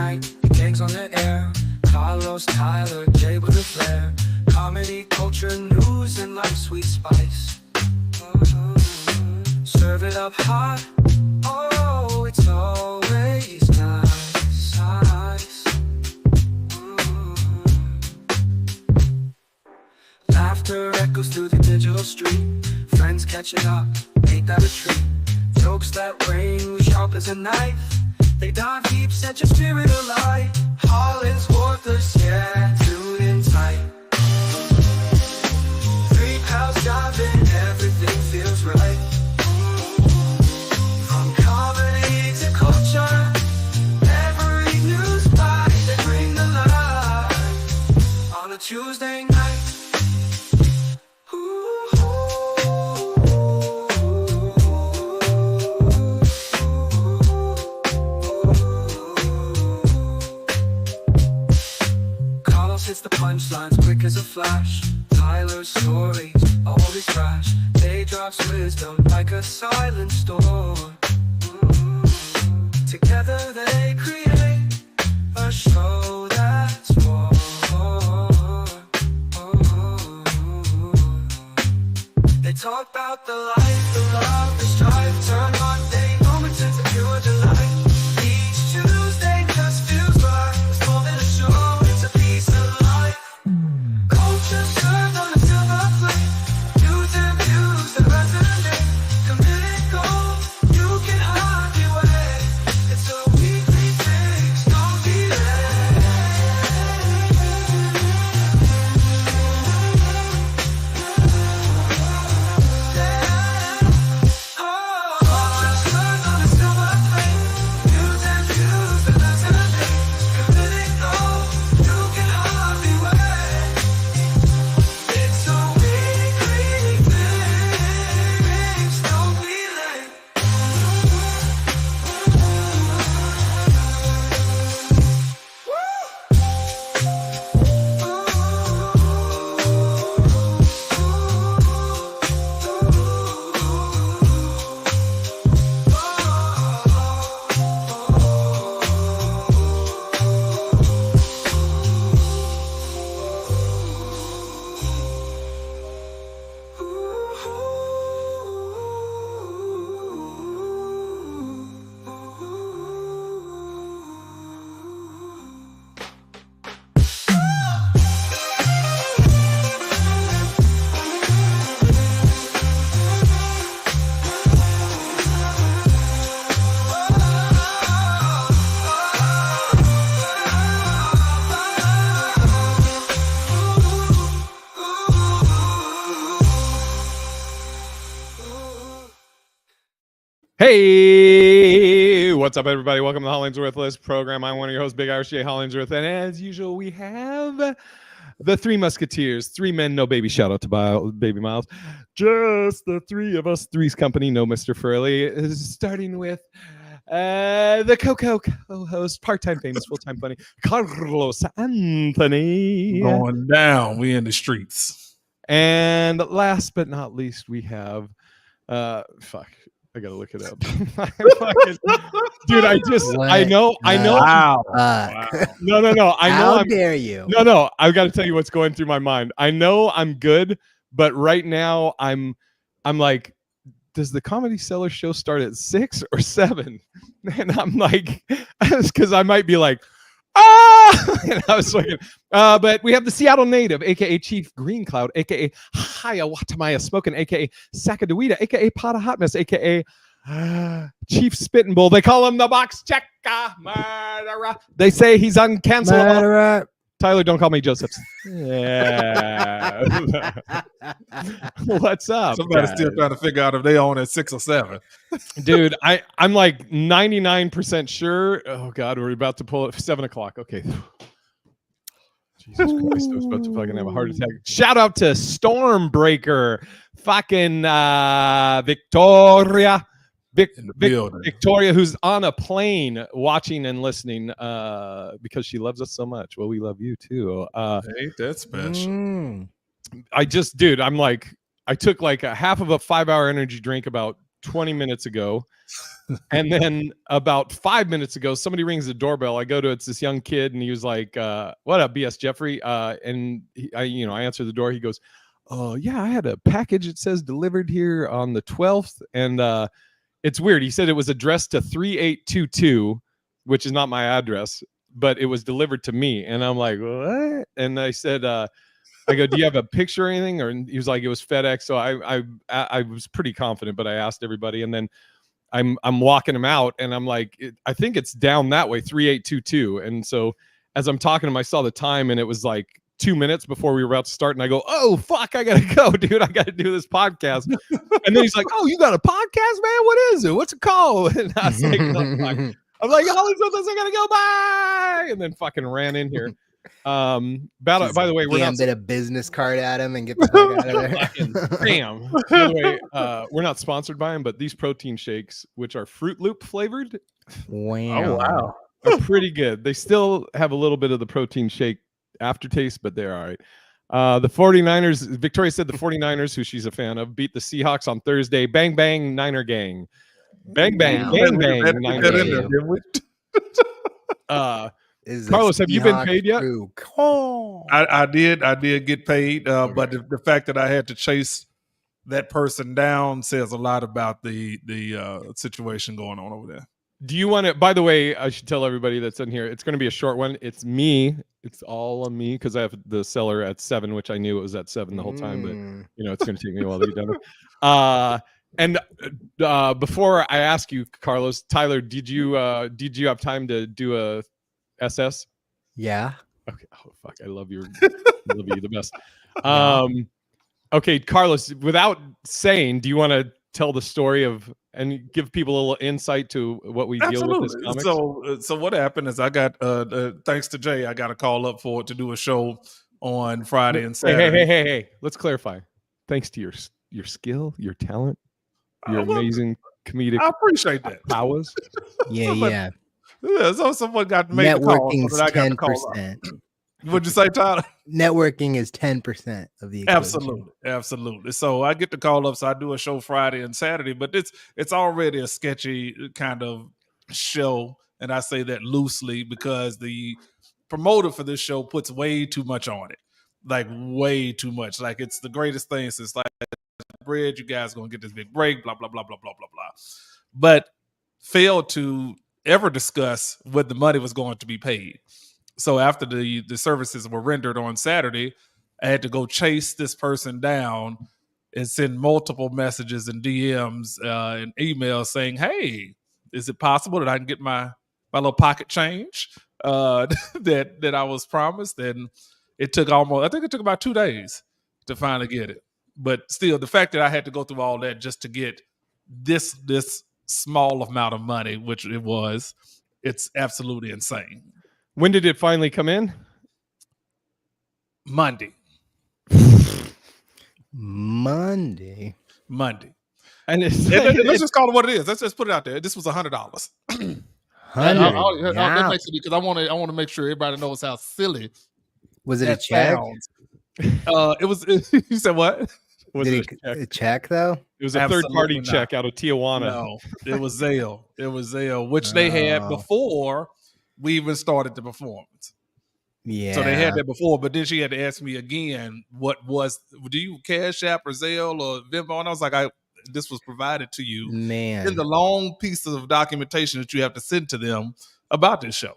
night, the gang's on the air. Carlos, Tyler, Jay with a flair. Comedy, culture, news, and life, sweet spice. Serve it up hot. Oh, it's always nice, nice. Laughter echoes through the digital street. Friends catching up, ain't that a treat? Jokes that ring sharp as a knife. They dive deep, set your spirit alight. HollingsWorthless, yeah, tune in tight. Three pals diving, everything feels right. From comedy to culture, every news bite they bring the light. On a Tuesday night. Hits the punchlines quick as a flash. Tyler's stories always crash. They drops wisdom like a silent storm. Together they create a show that's more. They talk about the life, the love, the strife. Turn mundane moments into pure delight. Each Tuesday just feels right. It's more than a show, it's a piece of life. Culture served on a silver plate. News and views that resonate. Committed gold, you can hardly wait. It's a weekly fix, don't delay. Culture served on a silver plate. News and views that resonate. Committed gold, you can hardly wait. It's a weekly fix, don't be late. Hey, what's up, everybody? Welcome to the HollingsWorthless Program. I'm one of your hosts, Big Irish J. Hollingsworth, and as usual, we have the Three Musketeers, three men, no baby. Shout out to Baby Miles. Just the three of us, Three's Company, no Mr. Furley. Starting with the co-host, part-time famous, full-time funny, Carlos Anthony. Going down, we in the streets. And last but not least, we have I gotta look it up. Dude, I know. Wow. No. How dare you? No. I've got to tell you what's going through my mind. I know I'm good, but right now I'm like, does the Comedy Cellar show start at 6 or 7? And I'm like, because I might be like, and I was looking, but we have the Seattle native, aka Chief Green Cloud, aka Hiawatha Smoking, aka Sacagawea, aka Pot of Hotness, aka Chief Spitting Bull. They call him the box checker murderer. They say he's uncancelable. Murderer. Tyler, don't call me Josephs. Yeah. What's up? Somebody's guys? still trying to figure out if they own at 6 or 7. Dude, I'm like 99% sure. Oh God, we're about to pull it 7 o'clock. Okay. Jesus Christ, I was about to fucking have a heart attack. Shout out to Stormbreaker, fucking Victoria. Victoria, who's on a plane watching and listening because she loves us so much. Well, we love you too. Ain't that special? I'm like, I took like a half of a 5-hour energy drink about 20 minutes ago. And then about 5 minutes ago, somebody rings the doorbell. I go to it's this young kid, and he was like, "What up, BS Jeffrey?" And I answer the door. He goes, "Oh yeah, I had a package. It says delivered here on the 12th." And it's weird. He said it was addressed to 3822, which is not my address, but it was delivered to me. And I'm like, "What?" And I said, I go, "Do you have a picture or anything?" Or he was like, "It was FedEx." So I was pretty confident, but I asked everybody, and then I'm walking him out, and I'm like, I think it's down that way, 3822. And so as I'm talking to him, I saw the time, and it was like 2 minutes before we were about to start. And I go, "Oh fuck, I gotta go, dude. I gotta do this podcast." And then he's like, "Oh, you got a podcast, man? What is it? What's it called?" And I was like, "Oh, fuck." I'm like, "HollingsWorthless, I gotta go, bye." And then fucking ran in here. By the way, we're not bit a business card at him and get the fuck out of there. Bam. By the way, we're not sponsored by them, but these protein shakes, which are Fruit Loop flavored, Wow. are pretty good. They still have a little bit of the protein shake aftertaste, but they're all right. The 49ers, Victoria said the 49ers, who she's a fan of, beat the Seahawks on Thursday. Bang, bang, Niner gang. Bang, bang, Wow. bang, bang, Niner That in gang. there, didn't we? Is Carlos, have you been Seahawks paid yet? crew. Oh. I did get paid, but the fact that I had to chase that person down says a lot about the situation going on over there. Do you want to, by the way, I should tell everybody that's in here, it's going to be a short one. It's me. It's all on me because I have the seller at 7, which I knew it was at 7 the whole time, but it's going to take me a while to get done. And before I ask you, Carlos, Tyler, did you have time to do a SS? Yeah. Okay. Oh fuck, I love you, the best. Okay, Carlos, without saying, do you want to tell the story of and give people a little insight to what we deal with this comic? So what happened is I got thanks to Jay, I got a call up to do a show on Friday and Saturday. Hey. Let's clarify. Thanks to your skill, your talent, your amazing comedic I appreciate that. powers. Yeah. Yeah, so someone got made the call. Networking's So that I got the call up. 10%. What'd you say, Tyler? Networking is 10% of the equation. Absolutely. So I get the call up. So I do a show Friday and Saturday, but it's already a sketchy kind of show, and I say that loosely because the promoter for this show puts way too much on it, like way too much. Like it's the greatest thing since like bread. You guys gonna get this big break, blah blah blah blah blah blah blah, but failed to ever discuss what the money was going to be paid. So after the services were rendered on Saturday, I had to go chase this person down and send multiple messages and DMs and emails saying, "Hey, is it possible that I can get my little pocket change that I was promised?" And it took about 2 days to finally get it. But still, the fact that I had to go through all that just to get this small amount of money, which it was, it's absolutely insane. When did it finally come in? Monday. And let's just call it what it is. Let's just put it out there. This was $100. That makes it because I want to make sure everybody knows how silly. Was it a check? Sounds. It was. You said what? Was Did a check though? It was a third-party check out of Tijuana. No, it was Zelle. Which they had before we even started the performance. Yeah. So they had that before, but then she had to ask me again, do you Cash App or Zelle or Venmo? And I was like, this was provided to you in the long pieces of documentation that you have to send to them about this show.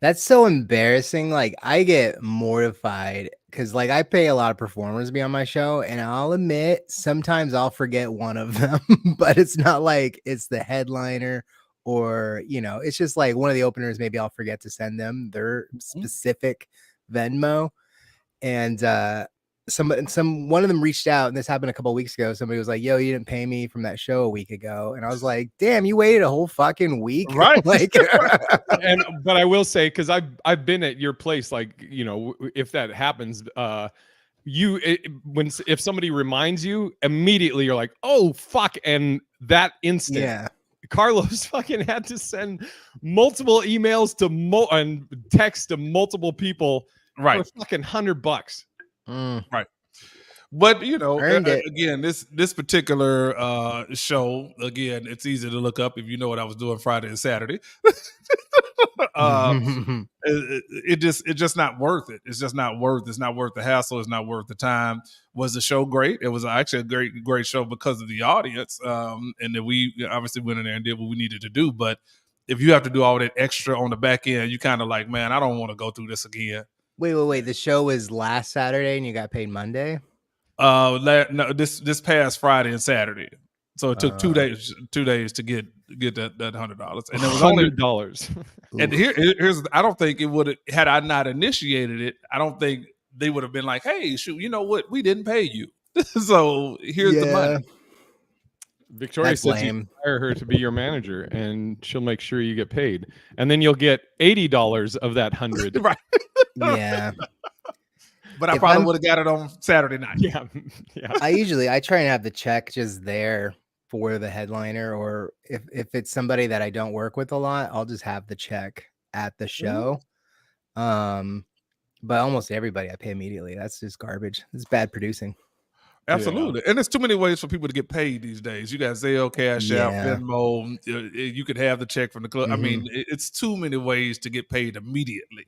That's so embarrassing. Like I get mortified because like I pay a lot of performers to be on my show, and I'll admit sometimes I'll forget one of them, but it's not like it's the headliner or it's just like one of the openers. Maybe I'll forget to send them their specific Venmo, and one of them reached out, and this happened a couple of weeks ago. Somebody was like, "Yo, you didn't pay me from that show a week ago," and I was like, "Damn, you waited a whole fucking week!" Right? Like, but I will say, because I've been at your place, like if that happens, if somebody reminds you, immediately you're like, "Oh fuck!" And that instant, Carlos fucking had to send multiple emails and text to multiple people, right? For fucking $100. Right. But you know, Earned it. again, this particular show, again, it's easy to look up if you know what I was doing Friday and Saturday. It's just not worth it. It's just not worth. It's not worth the hassle. It's not worth the time. Was the show great? It was actually a great show because of the audience, and that we obviously went in there and did what we needed to do. But if you have to do all that extra on the back end, you kind of like, man, I don't want to go through this again. Wait. The show was last Saturday and you got paid Monday? No, this past Friday and Saturday. So it took 2 days to get that $100, and it was only $100. And here's I don't think it would, had I not initiated it, I don't think they would have been like, hey, shoot, you know what, we didn't pay you, so here's the money. Victoria says you hire her to be your manager, and she'll make sure you get paid, and then you'll get $80 of that 100. Right? Yeah. But I probably would have got it on Saturday night. Yeah. I try and have the check just there for the headliner, or if it's somebody that I don't work with a lot, I'll just have the check at the show. But almost everybody I pay immediately. That's just garbage. It's bad producing. Absolutely. And there's too many ways for people to get paid these days. You got Zelle, Cash App, Venmo. You could have the check from the club. I mean, it's too many ways to get paid immediately.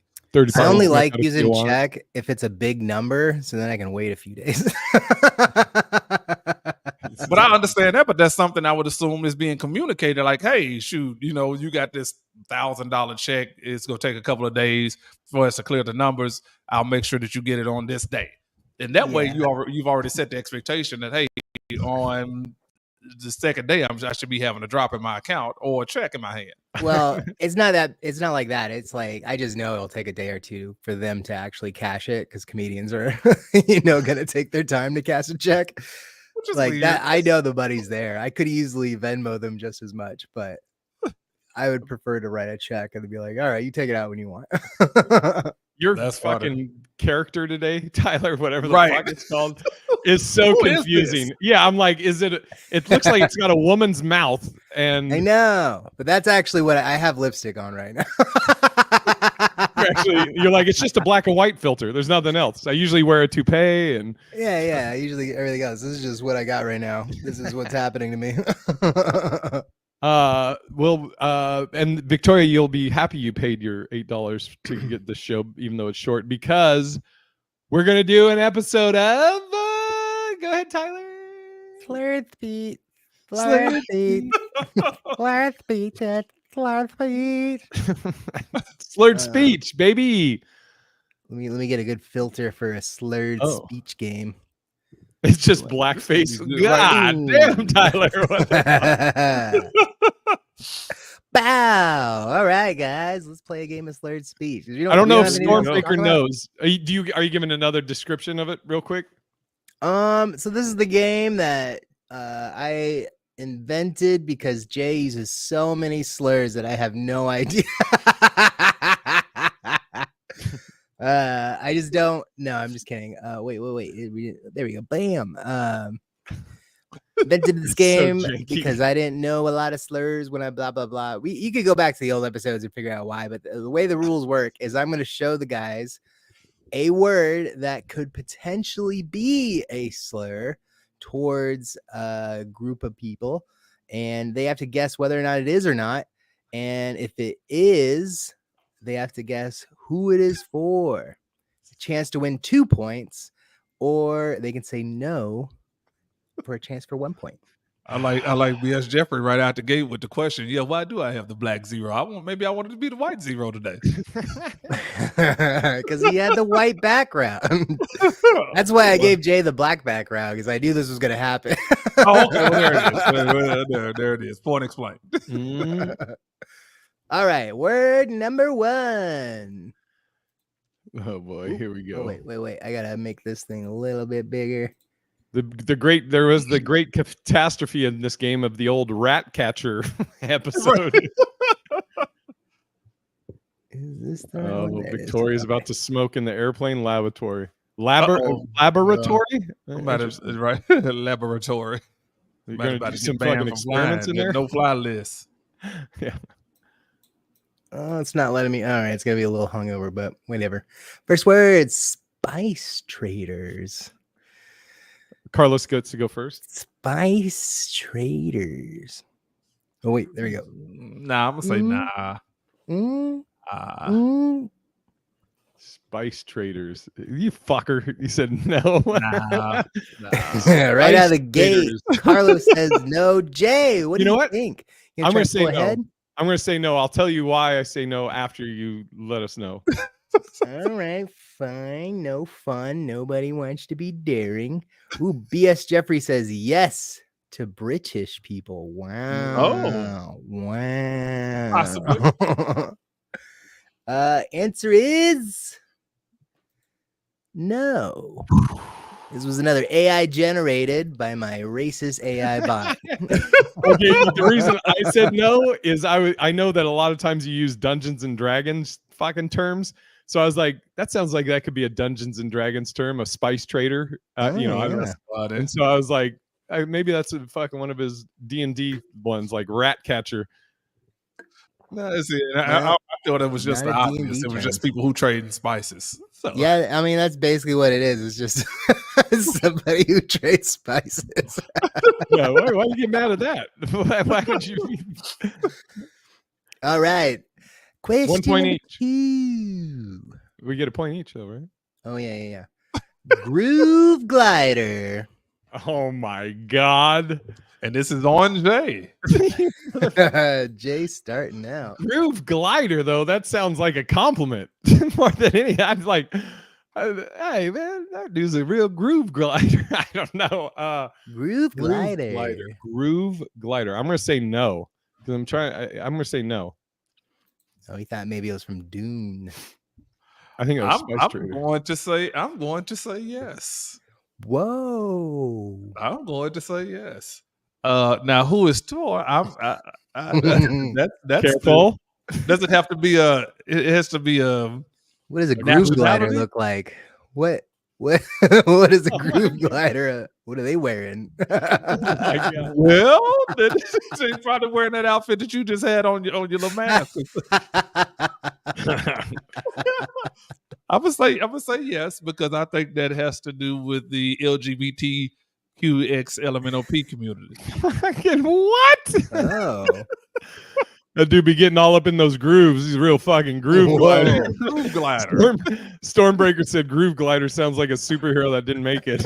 I only like using check if it's a big number, so then I can wait a few days. But I understand that, but that's something I would assume is being communicated. Like, hey, shoot, you know, you got this $1,000 check. It's going to take a couple of days for us to clear the numbers. I'll make sure that you get it on this day. And that way you've already set the expectation that, hey, on the second day, I should be having a drop in my account or a check in my hand. Well, it's not like that. It's like, I just know it'll take a day or two for them to actually cash it, because comedians are, going to take their time to cash a check. Like weird. That, I know the money's there. I could easily Venmo them just as much, but I would prefer to write a check and be like, all right, you take it out when you want. Your fucking character today, Tyler, whatever the fuck it's called, is so confusing. Yeah, I'm like, it looks like it's got a woman's mouth, and I know, but that's actually what I have lipstick on right now. You're like, it's just a black and white filter. There's nothing else. I usually wear a toupee, and usually everything else. This is just what I got right now. This is what's happening to me. And Victoria, you'll be happy you paid your $8 to get the show, even though it's short, because we're gonna do an episode of go ahead, Tyler. Slurred Speech. Slurred Speech. Slurred Speech. Slurred Speech. Slurred Speech, baby. Let me get a good filter for a slurred speech game. It's just blackface. God damn, Tyler. Bow. All right, guys, let's play a game of slurred speech. I don't know if Stormfaker knows. Are you giving another description of it real quick? So this is the game that I invented because Jay uses so many slurs that I have no idea. I just don't. No, I'm just kidding. Wait. There we go. Bam. Invented this game because I didn't know a lot of slurs when I blah blah blah. You could go back to the old episodes and figure out why, but the way the rules work is I'm going to show the guys a word that could potentially be a slur towards a group of people, and they have to guess whether or not it is or not. And if it is, they have to guess who it is for. It's a chance to win 2 points, or they can say no for a chance for 1 point. I like BS Jeffrey right out the gate with the question. Yeah, why do I have the black zero? Maybe I wanted to be the white zero today. Because he had the white background. That's why I gave Jay the black background, because I knew this was going to happen. Oh, okay. Well, there it is. Point explained. All right, word number 1. Oh boy, here we go. Oh, wait. I gotta make this thing a little bit bigger. There was the great catastrophe in this game of the old rat catcher episode. Is this the Victoria's about to smoke in the airplane laboratory. Laboratory? Right. Laboratory. You're going to do some fucking experiments in there? No fly list. Yeah. Oh, it's not letting me. All right, it's going to be a little hungover, but whatever. First word, spice traders. Carlos gets to go first. Spice traders. Oh wait, there we go. Nah, I'm gonna say nah. Mm, Uh, mm. Spice traders. You fucker. You said no. nah. Right out of the Spice gate, traders. Carlos says no. Jay, what You do know you what? think? I'm gonna gonna try to pull say no. ahead? I'm going to say no. I'll tell you why I say no after you let us know. All right, fine. No fun. Nobody wants to be daring. Ooh, BS Jeffrey says yes to British people. Wow. Wow. Possibly. Answer is no. This was another AI generated by my racist AI bot. Okay, but the reason I said no is I know that a lot of times you use Dungeons and Dragons fucking terms. So I was like, that sounds like that could be a Dungeons and Dragons term, a spice trader. You know, I don't know. And so I was like, maybe that's a fucking one of his D&D ones, like rat catcher. No, see, I thought it was just the Not a obvious. D&D It was just term. people who trade in spices. So. Yeah, I mean that's basically what it is. It's just somebody who trades spices. Yeah, why you get mad at that? Why would you? All right. Question 1 point number each. 2. We get a point each, though, right? Oh yeah. Groove glider. Oh my god! And this is on Jay. Jay starting out. Groove glider, though, that sounds like a compliment more than any. I'm like, hey man, that dude's a real groove glider. I don't know. Groove glider. Groove glider. I'm gonna say no because I'm gonna say no. Oh, he thought maybe it was from Dune. I think it was I'm Spice Trader. going to say yes. Whoa. I'm going to say yes. Now who is Tor? That's Careful. Does it have to be a? It has to be a. What does a groove glider nationality? look like? What what is a groove glider? What are they wearing? Oh my God. Well, so you're probably wearing that outfit that you just had on your little mask. I'm gonna say yes because I think that has to do with the LGBTQXLMNOP community. Fucking what? Oh. That dude be getting all up in those grooves. He's a real fucking groove glider. Groove glider. Stormbreaker said groove glider sounds like a superhero that didn't make it.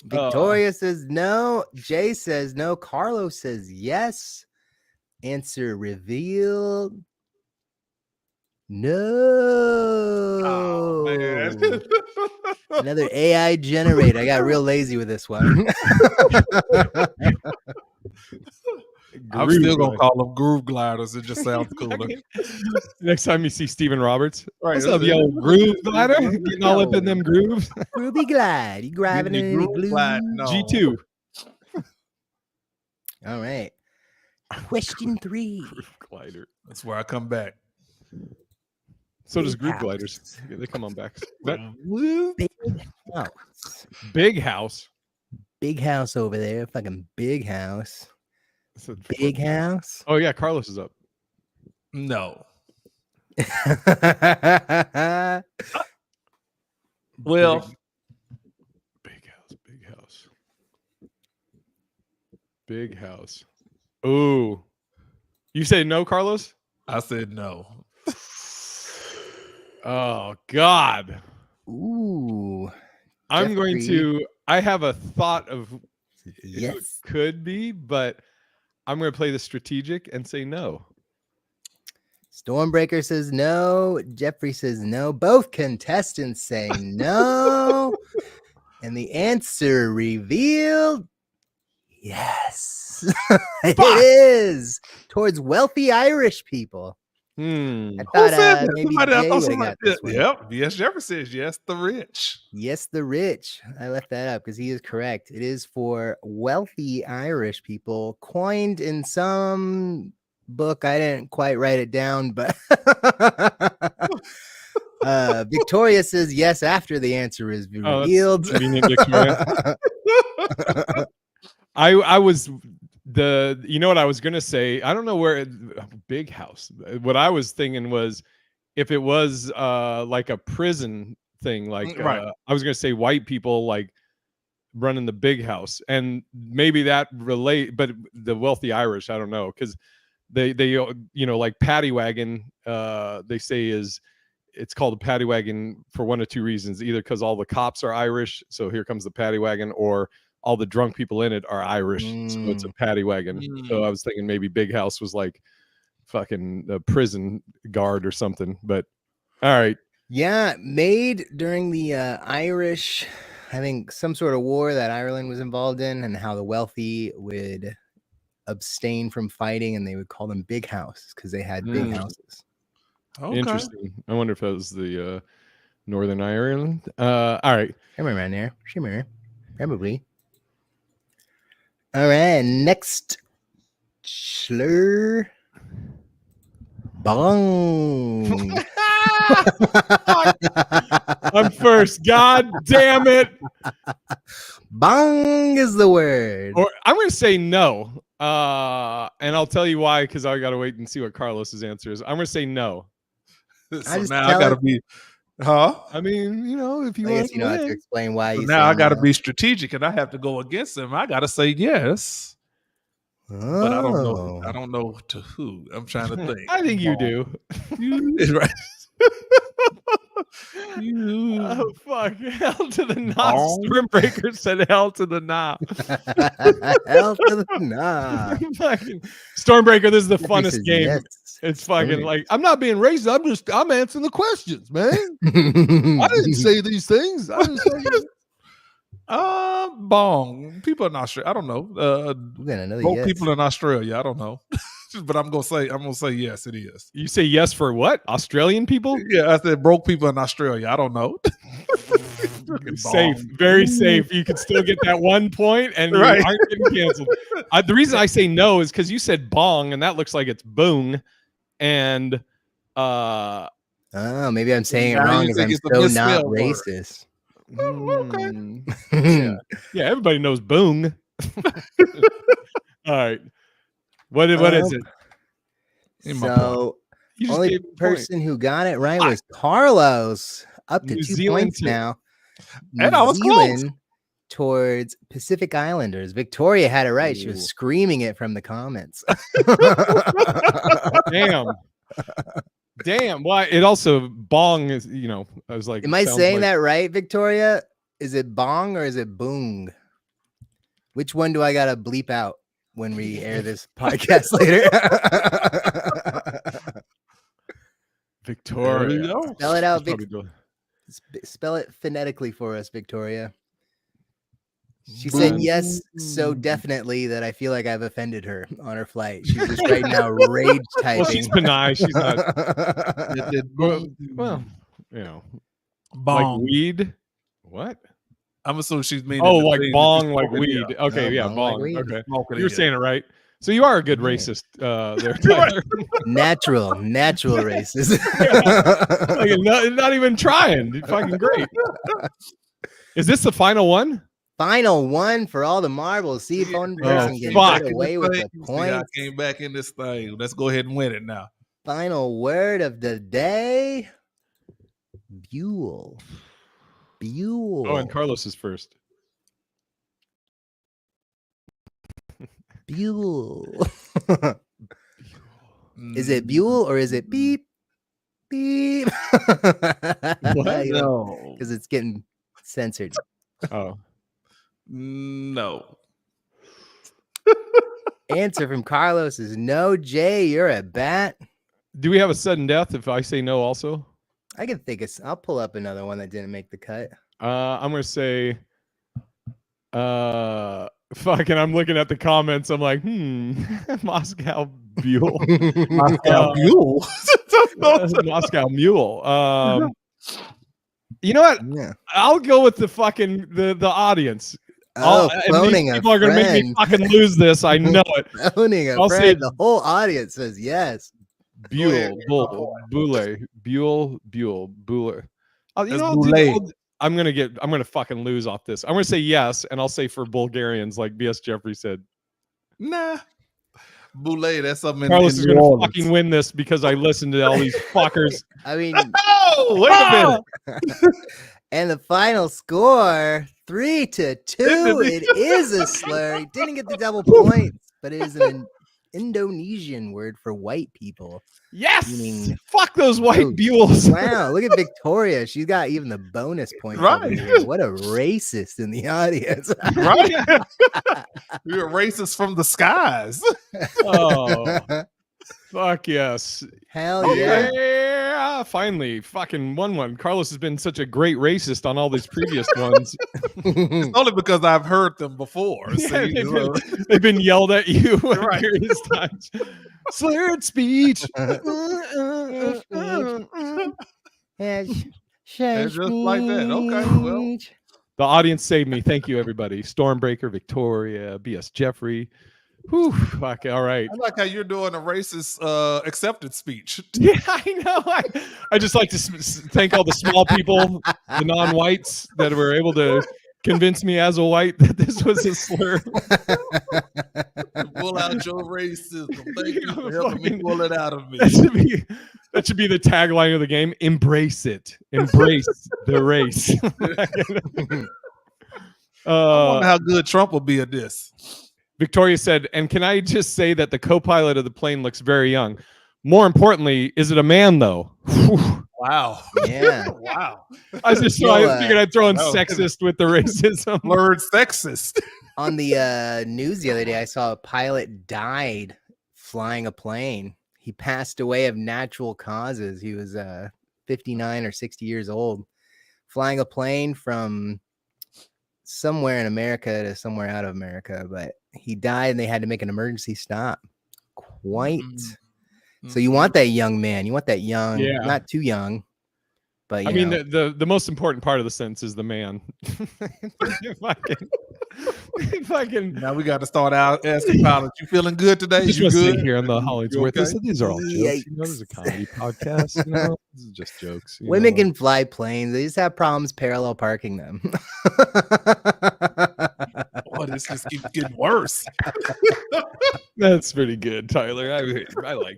Victoria says no. Jay says no. Carlos says yes. Answer revealed. No. Oh, man. Another AI generator. I got real lazy with this one. I'm still gonna call them groove gliders. It just sounds cooler. Next time you see Steven Roberts, Right, what's up, yo, groove glider? Getting all up in them grooves. Groovy glide. You grabbing it in the glue? No. G2. All right. Question 3. Groove glider. That's where I come back. So does Big groove house. gliders. They come on back. But Big house. big house. Big house over there. Fucking big house. That's a- Big house. Oh yeah, Carlos is up. No. Well, Well, Big house. Big house. Big house. Ooh. You say no, Carlos? I said no. Oh God. ooh. I'm going Jeffrey. to I have a thought of if it Yes. could be, but I'm going to play the strategic and say no. Stormbreaker says no. Jeffrey says no. Both contestants say no. And the answer revealed yes. It is towards wealthy Irish people. I Who thought said that? maybe Somebody- I Jay thought would have somebody got this did. one. Yep. Yes, Jeffrey says yes. The rich. Yes, the rich. I left that up because he is correct. It is for wealthy Irish people, coined in some book. I didn't quite write it down, but Victoria says yes after the answer is Oh, that's revealed. convenient, Victoria. I was you know what I was gonna say? I don't know where big house. What I was thinking was if it was like a prison thing. Like Right. I was gonna say white people like running the big house, and maybe that relate, but the wealthy Irish, I don't know, because they like paddy wagon. They say it's called a paddy wagon for one of two reasons: either because all the cops are Irish, so here comes the paddy wagon, or all the drunk people in it are Irish, so it's a paddy wagon. So I was thinking maybe big house was like fucking a prison guard or something. But all right. Yeah, made during the Irish, I think some sort of war that Ireland was involved in, and how the wealthy would abstain from fighting, and they would call them big houses because they had big houses. Okay. Interesting. I wonder if that was the Northern Ireland. All right. Somewhere around there. Somewhere. Probably. All right, next. Slur. Bong. I'm first. God damn it. Bong is the word. Or I'm going to say no. And I'll tell you why, because I got to wait and see what Carlos's answer is. I'm going to say no. So just now tell I gotta it- be, huh? I mean, if you I want guess you don't have to explain why So you now I say gotta no. be strategic, and I have to go against him. I gotta say yes, but I don't know. I don't know to who. I'm trying to think. I think you do. Right. You. Oh, fuck. Hell to the nah. Bong. Stormbreaker said hell to the nah. Hell to the nah. Fucking Stormbreaker, this is the Jeffrey funnest says game. yes. It's fucking Stormbreaker. like, I'm not being racist. I'm answering the questions, man. I didn't say these things. I just Bong. People in Australia. I don't know. We got another Both yes. people in Australia. I don't know. But I'm gonna say yes, it is. You say yes for what? Australian people? Yeah, I said broke people in Australia. I don't know. Safe, very safe. You can still get that 1 point, and you Right. aren't getting canceled. The reason I say no is because you said bong, and that looks like it's boong, and Oh, maybe I'm saying it Now wrong you because think I'm it's a so not misspelled word. racist. yeah, everybody knows boong. All right, what is it? In my So You just only gave a point. person who got it right was Carlos, up to New 2 Zealand points too. now. And New I was close. Zealand towards Pacific Islanders. Victoria had it right. She Ooh. was screaming it from the comments. Damn. Why? It also bong is. I was like, Am I sounds saying like- that right, Victoria? Is it bong or is it boong? Which one do I gotta bleep out when we air this podcast later? Victoria? There you go. Spell it out, That's Vic. probably Spell it phonetically for us, Victoria. She said Boong. yes so definitely that I feel like I've offended her on her flight. She's just right now rage typing. Well, she's Panay. She's not. Well, like Bong. weed. What? I'm assuming she's meaning. Oh, the like thing that bong, you're like smoking, weed. yeah. Okay, Oh, yeah, bong like bong. weed. Okay, Smoking you were it, saying it right. So you are a good Yeah. racist there, Tyler. natural racist. Fucking not even trying. Fucking great. Is this the final one? Final one for all the marbles. See if one person can fuck. get away with the See, I points. came back in this thing. Let's go ahead and win it now. Final word of the day. Buell. Buell. Oh, and Carlos is first. Buell. Mm, Is it Buell or is it beep? Beep. What? No. Because it's getting censored. Oh, No. Answer from Carlos is no. Jay, you're at bat. do we have a sudden death if I say no? Also, I can think of. I'll pull up another one that didn't make the cut. I'm gonna say. Fucking, I'm looking at the comments. I'm like, Moscow Buell. Moscow Buell. Moscow Mule. You know what? Yeah. I'll go with the fucking the audience. Oh, and phoning these a people are gonna make me friend. fucking lose this. I know it. Phoning a I'll say friend. The whole audience says yes. Buell, Buell. You That's know, Boule. I'm gonna fucking lose off this. I'm gonna say yes, and I'll say for Bulgarians, like BS Jeffrey said. Nah. Boule, that's something Carlos in is New gonna Orleans. fucking win this because I listened to all these fuckers. I mean, Oh! Oh, wait a minute. And the final score, 3-2. It is a slur. He didn't get the double points, but it is an Indonesian word for white people. Yes. Meaning Fuck those white goats. mules. Wow, look at Victoria. She's got even the bonus points. Right. Over here. What a racist in the audience. Right? You're a racist from the skies. Oh, fuck yes. Hell yeah. Yeah, finally, fucking won one. Carlos has been such a great racist on all these previous ones. It's only because I've heard them before. Yeah, See, they've been yelled at you at Right. various times. Slurred speech. And just like that. Okay, well. The audience saved me. Thank you, everybody. Stormbreaker, Victoria, BS Jeffrey. Whew, fuck, all right. I like how you're doing a racist acceptance speech. Yeah, I know. I just like to thank all the small people, the non-whites, that were able to convince me as a white that this was a slur. Pull out your racism. Thank you for helping me Fucking- pull it out of me. That should be the tagline of the game. Embrace it. Embrace the race. I wonder how good Trump will be at this. Victoria said, and can I just say that the co-pilot of the plane looks very young? More importantly, is it a man though? Whew. Wow. Yeah. Wow. I just Well, I figured I'd throw in no. sexist with the racism. Blurred sexist. On the news the other day, I saw a pilot died flying a plane. He passed away of natural causes. He was 59 or 60 years old, flying a plane from somewhere in America to somewhere out of America. But he died and they had to make an emergency stop. Quite. So you want that young man. You want that young, Yeah. not too young. But I you mean, know. the most important part of the sentence is the man. fucking Now we got to start out asking pilots, you feeling good today? just You want to good? sit here on the HollingsWorthless. okay? These are all jokes. You know, this is a comedy podcast. You know, this is just jokes. you Women know. can fly planes. They just have problems parallel parking them. Boy, this just keeps getting worse. That's pretty good, Tyler. I like it. You know, I like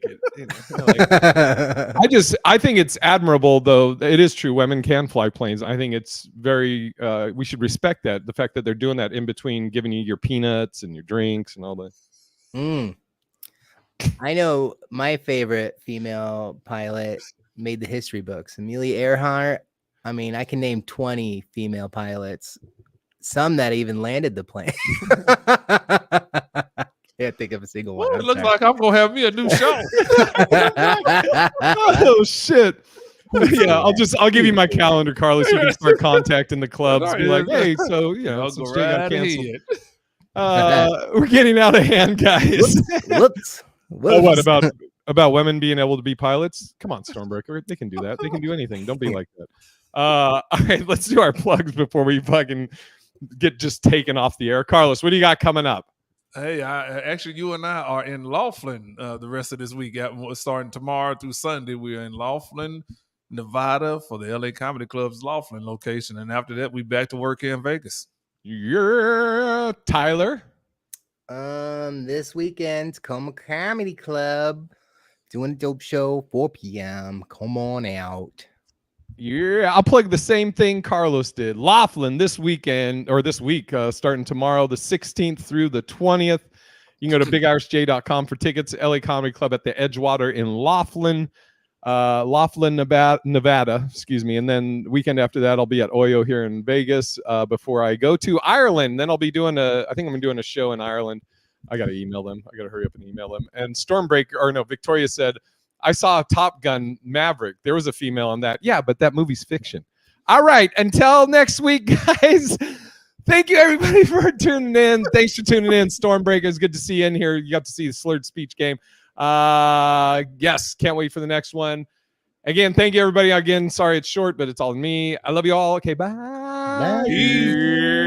it. I think it's admirable, though. It is true. Women can fly planes. I think it's very, we should respect that. The fact that they're doing that in between giving you your peanuts and your drinks and all that. Mm. I know my favorite female pilot made the history books, Amelia Earhart. I mean, I can name 20 female pilots, some that even landed the plane. Can't think of a single one. Well, it I'm looks sorry. like I'm going to have me a new show. Oh shit. Yeah, I'll give you my calendar, Carlos. You can start contacting the clubs. Be like, hey, so you know, I'll some go shit got right canceled. ahead. We're getting out of hand, guys. Whoops. Oh, what Whoops. about women being able to be pilots? Come on, Stormbreaker. They can do that. They can do anything. Don't be like that. All right, let's do our plugs before we fucking get just taken off the air. Carlos, what do you got coming up? Hey, actually, you and I are in Laughlin the rest of this week. Starting tomorrow through Sunday, we're in Laughlin, Nevada for the LA Comedy Club's Laughlin location. And after that, we back to work here in Vegas. You're Tyler. This weekend, Tacoma Comedy Club doing a dope show, 4 p.m. Come on out. Yeah, I'll plug the same thing Carlos did. Laughlin this weekend, or this week, starting tomorrow, the 16th through the 20th. You can go to bigirishj.com for tickets. LA Comedy Club at the Edgewater in Laughlin, Nevada, excuse me. And then weekend after that, I'll be at Oyo here in Vegas before I go to Ireland. Then I'll be doing I think I'm doing a show in Ireland. I got to email them. I got to hurry up and email them. And Victoria said, I saw Top Gun Maverick. There was a female on that. Yeah, but that movie's fiction. All right. Until next week, guys. Thank you, everybody, for tuning in. Thanks for tuning in. Stormbreaker, it's good to see you in here. You got to see the Slurred Speech game. Yes, can't wait for the next one. Again, thank you, everybody. Again, sorry it's short, but it's all me. I love you all. Okay, bye. Bye. Yeah.